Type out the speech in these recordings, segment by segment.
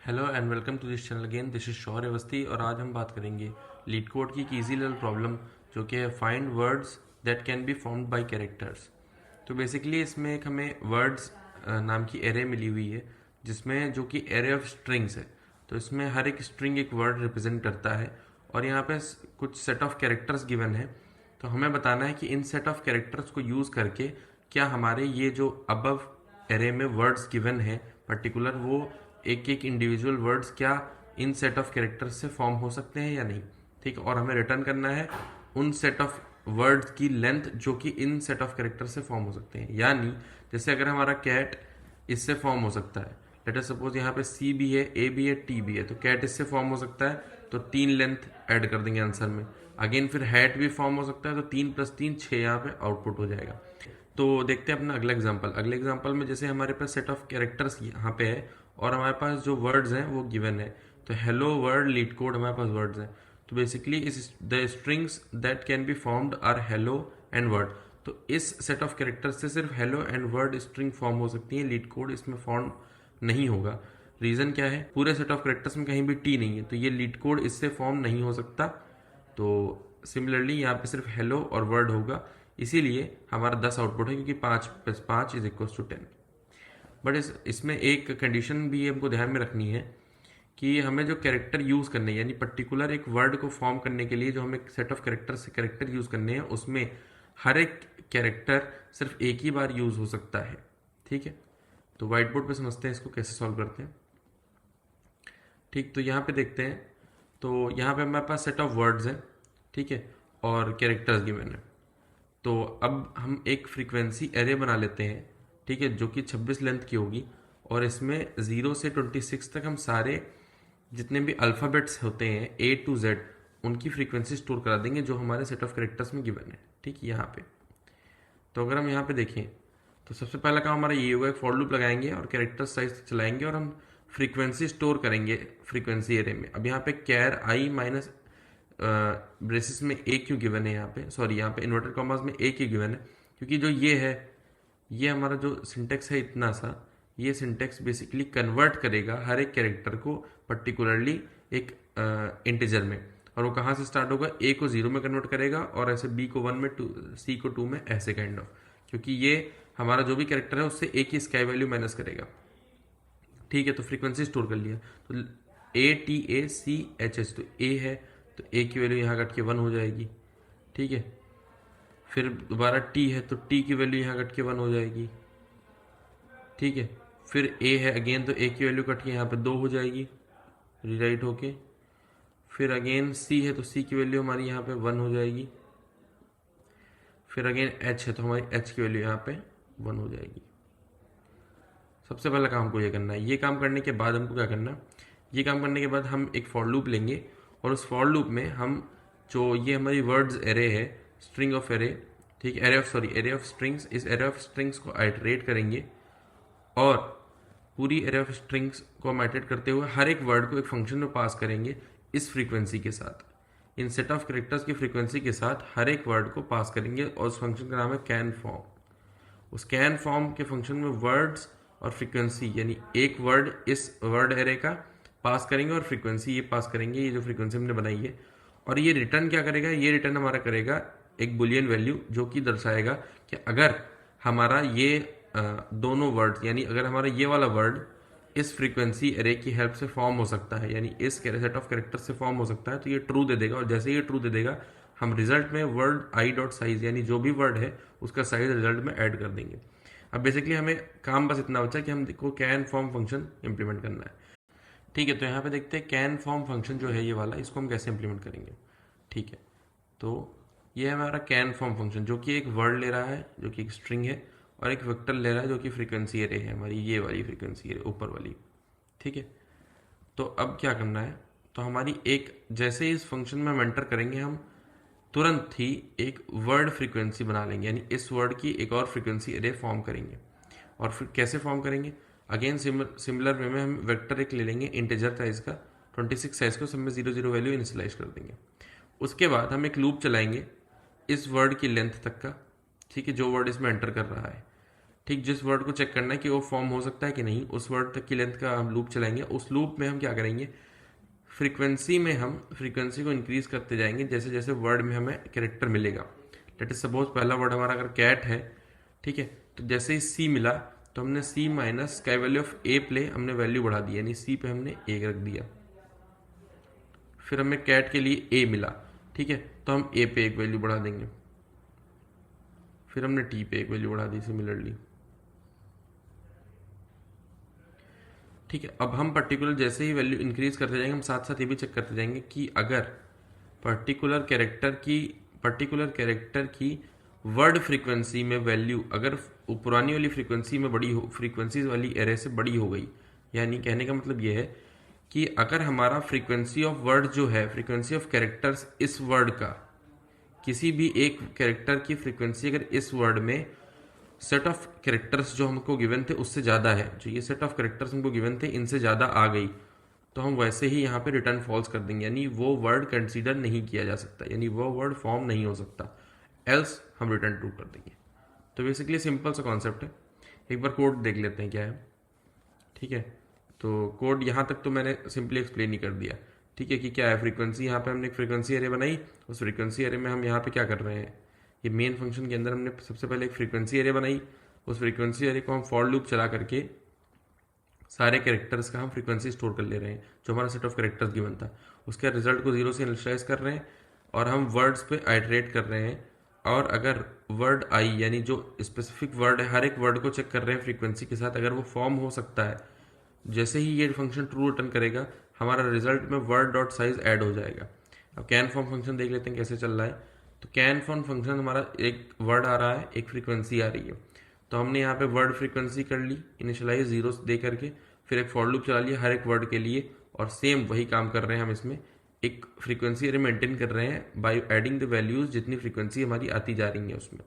Hello and welcome to this channel again. This is Shaurya Awasthi और आज हम बात करेंगे लीड कोड की एक ईजी लेवल प्रॉब्लम जो कि है find words that can be formed by characters. तो बेसिकली इसमें एक हमें वर्ड्स नाम की एरे मिली हुई है जिसमें जो कि एरे ऑफ स्ट्रिंग्स है। तो इसमें हर एक स्ट्रिंग एक वर्ड रिप्रेजेंट करता है और यहाँ पे कुछ सेट ऑफ कैरेक्टर्स गिवन है। तो हमें बताना है कि इन सेट ऑफ कैरेक्टर्स को यूज़ करके क्या हमारे ये जो अबव एरे में वर्ड्स गिवन है पर्टिकुलर वो एक एक इंडिविजुअल वर्ड्स क्या इन सेट ऑफ कैरेक्टर्स से फॉर्म हो सकते हैं या नहीं। ठीक है, और हमें रिटर्न करना है उन सेट ऑफ वर्ड्स की लेंथ जो कि इन सेट ऑफ कैरेक्टर से फॉर्म हो सकते हैं। यानी जैसे अगर हमारा कैट इससे फॉर्म हो सकता है, लेट अस सपोज यहाँ पे सी भी है, ए भी है, टी भी है, तो कैट इससे फॉर्म हो सकता है तो 3 लेंथ ऐड कर देंगे आंसर में। अगेन फिर हैट भी फॉर्म हो सकता है तो 3 + 3 6 यहाँ पे आउटपुट हो जाएगा। तो देखते हैं अपना अगला एग्जांपल। अगले एग्जांपल में जैसे हमारे पास सेट ऑफ कैरेक्टर्स यहाँ पे है और हमारे पास जो वर्ड्स हैं वो गिवन है। तो हेलो वर्ड लीड कोड हमारे पास वर्ड्स हैं। तो basically is the strings that can be formed are hello and word. तो इस सेट ऑफ कैरेक्टर्स से सिर्फ hello and word string form हो सकती है, लीड कोड इसमें फॉर्म नहीं होगा। रीजन क्या है, पूरे सेट ऑफ कैरेक्टर्स में कहीं भी टी नहीं है तो ये लीड कोड इससे फॉर्म नहीं हो सकता। तो सिमिलरली यहाँ पे सिर्फ हेलो और वर्ड होगा, इसीलिए हमारा 10 आउटपुट है क्योंकि 5 + 5 = 10। बट इसमें एक कंडीशन भी हमको ध्यान में रखनी है कि हमें जो कैरेक्टर यूज़ करने हैं यानी पर्टिकुलर एक वर्ड को फॉर्म करने के लिए जो हमें सेट ऑफ कैरेक्टर से कैरेक्टर यूज़ करने हैं उसमें हर एक कैरेक्टर सिर्फ एक ही बार यूज़ हो सकता है। ठीक है, तो व्हाइट बोर्ड पे समझते हैं इसको कैसे सॉल्व करते हैं। ठीक, तो यहाँ पे देखते हैं। तो यहाँ पे हमारे पास सेट ऑफ वर्ड्स हैं, ठीक है, और कैरेक्टर्स गिवन है। तो अब हम एक फ्रीक्वेंसी एरे बना लेते हैं, ठीक है, जो कि 26 लेंथ की होगी और इसमें 0 से 26 तक हम सारे जितने भी अल्फ़ाबेट्स होते हैं A to Z उनकी फ्रीक्वेंसी स्टोर करा देंगे जो हमारे सेट ऑफ कैरेक्टर्स में गिवन है। ठीक, यहाँ पे तो अगर हम यहाँ पे देखें तो सबसे पहला काम हमारा ये होगा, एक फॉर लूप लगाएंगे और कैरेक्टर साइज चलाएंगे और हम फ्रीक्वेंसी स्टोर करेंगे फ्रीक्वेंसी एरे में। अब यहाँ पे कैर आई माइनस ब्रेसिस में ए क्यों गिवन है, यहाँ पे सॉरी यहाँ पे इन्वर्टेड कॉमास में ए क्यों गिवन है, क्योंकि जो ये है ये हमारा जो सिंटेक्स है इतना सा, ये सिंटेक्स बेसिकली कन्वर्ट करेगा हर एक कैरेक्टर को पर्टिकुलरली एक इंटीजर में। और वो कहाँ से स्टार्ट होगा, ए को 0 में कन्वर्ट करेगा और ऐसे बी को 1 में, सी को 2 में, ऐसे काइंड ऑफ, क्योंकि ये हमारा जो भी कैरेक्टर है उससे ए की स्काई वैल्यू माइनस करेगा। ठीक है, तो फ्रीक्वेंसी स्टोर कर लिया। तो ATACHH तो ए है तो ए की वैल्यू यहाँ कट के 1 हो जाएगी। ठीक है, फिर दोबारा टी है तो टी की वैल्यू यहाँ कट के 1 हो जाएगी। ठीक है, फिर ए है अगेन तो ए की वैल्यू कट के यहाँ पे 2 हो जाएगी रीराइट होके। फिर अगेन सी है तो सी की वैल्यू हमारी यहाँ पे 1 हो जाएगी। फिर अगेन एच है तो हमारी एच की वैल्यू यहाँ पे 1 हो जाएगी। सबसे पहला काम हमको ये करना है। ये काम करने के बाद हमको क्या करना है, ये काम करने के बाद हम एक फॉर लूप लेंगे और उस फॉर लूप में हम जो ये हमारी वर्ड्स एरे है, स्ट्रिंग ऑफ एरे, ठीक, एरे ऑफ स्ट्रिंग्स, इस एरे ऑफ स्ट्रिंग्स को आइटरेट करेंगे और पूरी एरे ऑफ स्ट्रिंग्स को हम आइटरेट करते हुए हर एक वर्ड को एक फंक्शन में पास करेंगे इस फ्रीक्वेंसी के साथ, इन सेट ऑफ कैरेक्टर्स की फ्रीक्वेंसी के साथ हर एक वर्ड को पास करेंगे और उस फंक्शन का नाम है कैन फॉर्म। उस कैन फॉर्म के फंक्शन में वर्ड्स और फ्रीक्वेंसी यानी एक वर्ड इस वर्ड एरे का पास करेंगे और फ्रीक्वेंसी ये पास करेंगे, ये जो फ्रीक्वेंसी हमने बनाई है। और ये रिटर्न क्या करेगा, ये रिटर्न हमारा करेगा एक बुलियन वैल्यू जो कि दर्शाएगा कि अगर हमारा ये दोनों वर्ड यानी अगर हमारा ये वाला वर्ड इस फ्रीक्वेंसी एरे की हेल्प से फॉर्म हो सकता है यानी इस सेट ऑफ कैरेक्टर से फॉर्म हो सकता है तो ये ट्रू दे देगा। और जैसे ये ट्रू दे देगा हम रिजल्ट में वर्ड आई डॉट साइज यानी जो भी वर्ड है उसका साइज रिजल्ट में ऐड कर देंगे। अब बेसिकली हमें काम बस इतना बचा कि हमको कैन फॉर्म फंक्शन इंप्लीमेंट करना है। ठीक है, तो यहाँ पे देखते हैं कैन फॉर्म फंक्शन जो है ये वाला, इसको हम कैसे इंप्लीमेंट करेंगे। ठीक है, तो ये है हमारा कैन फॉर्म फंक्शन जो कि एक वर्ड ले रहा है जो कि एक स्ट्रिंग है और एक वेक्टर ले रहा है जो कि फ्रीक्वेंसी एरे है हमारी, ये वाली फ्रीक्वेंसी एरे ऊपर वाली। ठीक है, तो अब क्या करना है, तो हमारी एक जैसे ही इस फंक्शन में हम एंटर करेंगे हम तुरंत ही एक वर्ड फ्रीक्वेंसी बना लेंगे यानी इस वर्ड की एक और फ्रीक्वेंसी एरे फॉर्म करेंगे। और फिर कैसे फॉर्म करेंगे, अगेन सिमिलर वे में हम वेक्टर एक ले लेंगे इंटीजर साइज का 26 साइज को, सब में 0 0 वैल्यू इनिशियलाइज कर देंगे। उसके बाद हम एक लूप चलाएंगे इस वर्ड की लेंथ तक का, ठीक है, जो वर्ड इसमें एंटर कर रहा है। ठीक, जिस वर्ड को चेक करना है कि वो फॉर्म हो सकता है कि नहीं, उस वर्ड तक की लेंथ का हम लूप चलाएंगे। उस लूप में हम क्या करेंगे, फ्रीक्वेंसी में हम फ्रीक्वेंसी को इंक्रीज करते जाएंगे जैसे जैसे वर्ड में हमें कैरेक्टर मिलेगा। लेट इज सपोज पहला वर्ड हमारा अगर कैट है, ठीक है, तो जैसे ही सी मिला तो हमने सी माइनस का वैल्यू ऑफ ए प्ले हमने वैल्यू बढ़ा दी, यानी सी पे हमने ए रख दिया। फिर हमें कैट के लिए ए मिला, ठीक है, तो हम ए पे एक वैल्यू बढ़ा देंगे। फिर हमने टी पे एक वैल्यू बढ़ा दी सिमिलरली, ठीक है। अब हम पर्टिकुलर जैसे ही वैल्यू इंक्रीज करते जाएंगे, हम साथ साथ ये भी चेक करते जाएंगे कि अगर पर्टिकुलर कैरेक्टर की वर्ड फ्रीक्वेंसी में वैल्यू अगर पुरानी वाली फ्रीक्वेंसी में बड़ी हो, फ्रीक्वेंसी वाली एरे से बड़ी हो गई, यानी कहने का मतलब ये है कि अगर हमारा फ्रीक्वेंसी ऑफ वर्ड जो है, फ्रीक्वेंसी ऑफ कैरेक्टर्स इस वर्ड का, किसी भी एक कैरेक्टर की फ्रीक्वेंसी अगर इस वर्ड में सेट ऑफ कैरेक्टर्स जो हमको गिवन थे उससे ज़्यादा है, जो ये सेट ऑफ कैरेक्टर्स हमको गिवन थे इनसे ज़्यादा आ गई, तो हम वैसे ही यहाँ पे रिटर्न फॉल्स कर देंगे, यानी वो वर्ड कंसीडर नहीं किया जा सकता, यानी वो वर्ड फॉर्म नहीं हो सकता, एल्स हम रिटर्न ट्रू कर देंगे। तो बेसिकली सिंपल सा कॉन्सेप्ट है। एक बार कोड देख लेते हैं क्या है, ठीक है। तो कोड यहाँ तक तो मैंने सिंपली एक्सप्लेन ही कर दिया, ठीक है, कि क्या है फ्रीक्वेंसी। यहाँ पे हमने एक फ्रीक्वेंसी एरे बनाई, उस फ्रीक्वेंसी एरे में हम यहाँ पे क्या कर रहे हैं, ये मेन फंक्शन के अंदर हमने सबसे पहले एक फ्रीक्वेंसी एरे बनाई, उस फ्रीक्वेंसी एरे को हम फॉर लूप चला करके सारे कैरेक्टर्स का हम फ्रीक्वेंसी स्टोर कर ले रहे हैं, जो हमारा सेट ऑफ कैरेक्टर्स गिवन था, उसके रिजल्ट को 0 से इनिशियलाइज कर रहे हैं और हम वर्ड्स पे आइटरेट कर रहे हैं। और अगर वर्ड आई, यानी जो स्पेसिफिक वर्ड है, हर एक वर्ड को चेक कर रहे हैं फ्रीक्वेंसी के साथ, अगर वो फॉर्म हो सकता है, जैसे ही ये फंक्शन ट्रू रिटर्न करेगा हमारा रिजल्ट में वर्ड डॉट साइज ऐड हो जाएगा। अब कैन फॉर्म फंक्शन देख लेते हैं कैसे चल रहा है। तो कैन फॉर्म फंक्शन हमारा एक वर्ड आ रहा है, एक फ्रीक्वेंसी आ रही है, तो हमने यहाँ पे वर्ड फ्रीक्वेंसी कर ली इनिशियलाइज 0 दे करके, फिर एक फॉर लूप चला लिया हर एक वर्ड के लिए, और सेम वही काम कर रहे हैं हम इसमें, एक फ्रीक्वेंसी एरे मेंटेन कर रहे हैं बाय एडिंग द वैल्यूज जितनी फ्रीक्वेंसी हमारी आती जा रही है उसमें,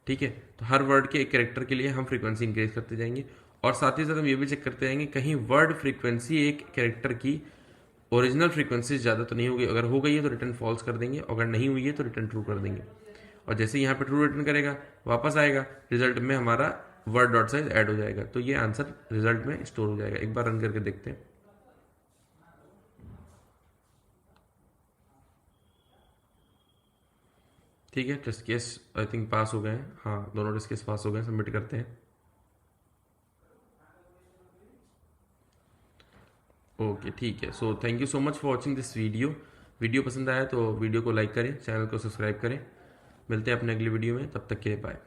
ठीक है। तो हर वर्ड के एक कैरेक्टर के लिए हम फ्रीक्वेंसी इंक्रीज करते जाएंगे, और साथ ही साथ हम ये भी चेक करते जाएंगे कहीं वर्ड फ्रीक्वेंसी एक कैरेक्टर की ओरिजिनल फ्रीक्वेंसी ज़्यादा तो नहीं होगी, अगर हो गई है तो रिटर्न फॉल्स कर देंगे, अगर नहीं हुई है तो रिटर्न ट्रू कर देंगे। और जैसे यहाँ पे ट्रू रिटर्न करेगा वापस आएगा, रिजल्ट में हमारा वर्ड डॉट साइज ऐड हो जाएगा, तो ये आंसर रिजल्ट में स्टोर हो जाएगा। एक बार रन करके देखते हैं। ठीक है, टेस्ट केस आई थिंक पास हो गए हैं, हाँ दोनों टेस्ट केस पास हो गए हैं, सबमिट करते हैं। ओके ठीक है, so thank you so much for watching this video पसंद आया तो वीडियो को लाइक करें, चैनल को सब्सक्राइब करें। मिलते हैं अपने अगली वीडियो में, तब तक के लिए बाय।